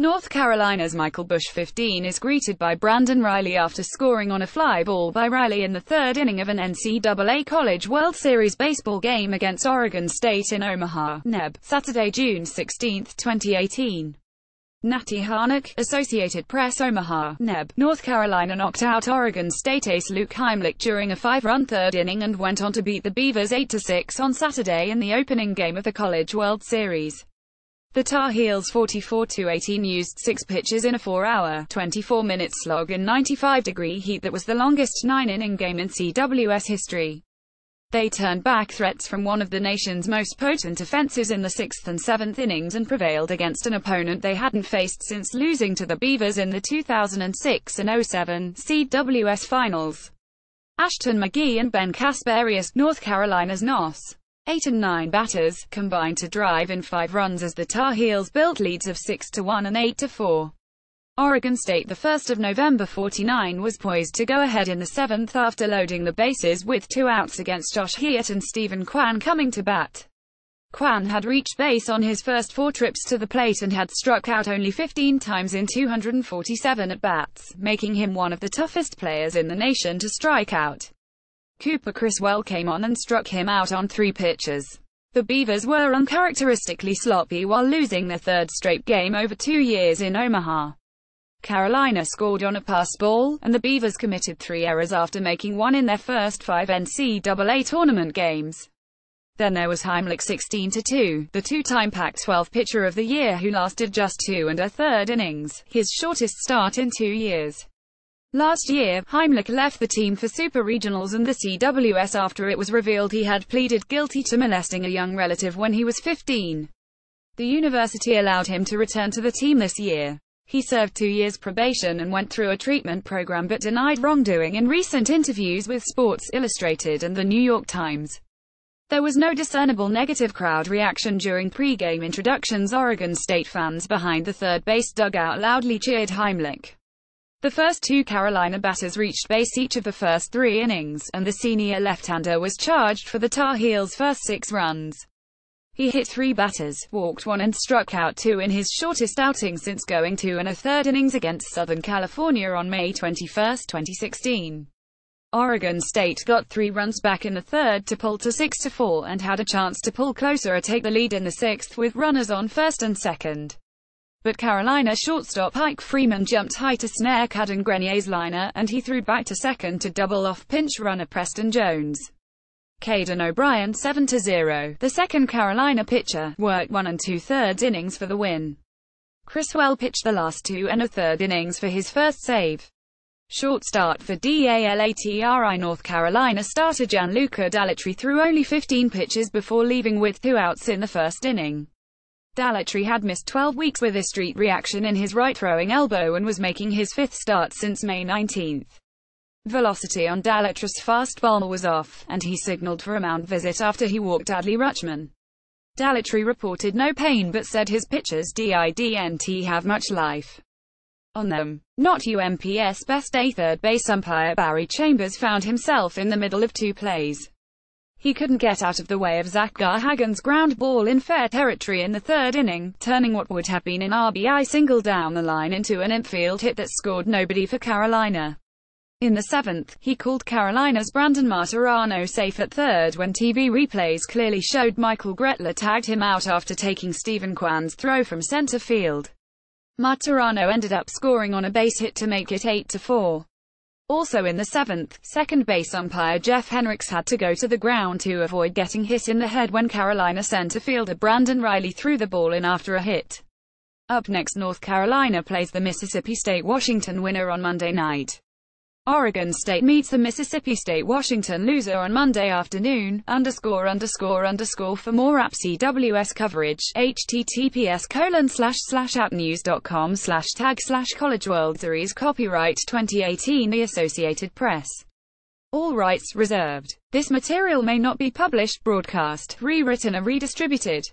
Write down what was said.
North Carolina's Michael Bush 15 is greeted by Brandon Riley after scoring on a fly ball by Riley in the third inning of an NCAA College World Series baseball game against Oregon State in Omaha, NEB, Saturday, June 16, 2018. Natty Harnack, Associated Press, Omaha, NEB. North Carolina knocked out Oregon State ace Luke Heimlich during a 5-run third inning and went on to beat the Beavers 8-6 on Saturday in the opening game of the College World Series. The Tar Heels 44-18 used 6 pitches in a 4-hour, 24-minute slog in 95-degree heat that was the longest 9-inning game in CWS history. They turned back threats from one of the nation's most potent offenses in the 6th and 7th innings and prevailed against an opponent they hadn't faced since losing to the Beavers in the 2006 and 07 CWS Finals. Ashton McGee and Ben Kasperius, North Carolina's NOS. 8 and 9 batters, combined to drive in 5 runs as the Tar Heels built leads of 6-1 and 8-4. Oregon State, the 1st of November '49, was poised to go ahead in the 7th after loading the bases with 2 outs against Josh Hyatt and Stephen Kwan coming to bat. Kwan had reached base on his first 4 trips to the plate and had struck out only 15 times in 247 at-bats, making him one of the toughest players in the nation to strike out. Cooper Criswell came on and struck him out on 3 pitches. The Beavers were uncharacteristically sloppy while losing their 3rd straight game over 2 years in Omaha. Carolina scored on a pass ball, and the Beavers committed 3 errors after making 1 in their first 5 NCAA tournament games. Then there was Heimlich 16-2, the 2-time Pac-12 Pitcher of the Year who lasted just 2 1/3 innings, his shortest start in 2 years. Last year, Heimlich left the team for Super Regionals and the CWS after it was revealed he had pleaded guilty to molesting a young relative when he was 15. The university allowed him to return to the team this year. He served 2 years probation and went through a treatment program but denied wrongdoing in recent interviews with Sports Illustrated and The New York Times. There was no discernible negative crowd reaction during pre-game introductions. Oregon State fans behind the third base dugout loudly cheered Heimlich. The first 2 Carolina batters reached base each of the first 3 innings, and the senior left-hander was charged for the Tar Heels' first 6 runs. He hit 3 batters, walked 1 and struck out 2 in his shortest outing since going 2 1/3 innings against Southern California on May 21, 2016. Oregon State got 3 runs back in the 3rd to pull to 6-4 and had a chance to pull closer or take the lead in the 6th with runners on 1st and 2nd. But Carolina shortstop Ike Freeman jumped high to snare Caden Grenier's liner, and he threw back to 2nd to double off pinch runner Preston Jones. Caden O'Brien 7-0, the second Carolina pitcher, worked 1 2/3 innings for the win. Criswell pitched the last 2 1/3 innings for his first save. Short start for DALATRI. North Carolina starter Gianluca Dalletri threw only 15 pitches before leaving with 2 outs in the first inning. Dalletri had missed 12 weeks with a street reaction in his right throwing elbow and was making his 5th start since May 19. Velocity on Dalletri's fastball was off, and he signaled for a mound visit after he walked Adley Rutschman. Dalletri reported no pain but said his pitches didn't have much life on them. Not UMPS best day. Third base umpire Barry Chambers found himself in the middle of 2 plays. He couldn't get out of the way of Zach Garhagan's ground ball in fair territory in the 3rd inning, turning what would have been an RBI single down the line into an infield hit that scored nobody for Carolina. In the 7th, he called Carolina's Brandon Martirano safe at 3rd when TV replays clearly showed Michael Gretler tagged him out after taking Stephen Kwan's throw from center field. Martirano ended up scoring on a base hit to make it 8-4. Also in the 7th, second base umpire Jeff Henricks had to go to the ground to avoid getting hit in the head when Carolina center fielder Brandon Riley threw the ball in after a hit. Up next, North Carolina plays the Mississippi State-Washington winner on Monday night. Oregon State meets the Mississippi State-Washington loser on Monday afternoon. ____ For more app CWS coverage, https://outnews.com/tag/College World Series. Copyright 2018 The Associated Press. All rights reserved. This material may not be published, broadcast, rewritten or redistributed.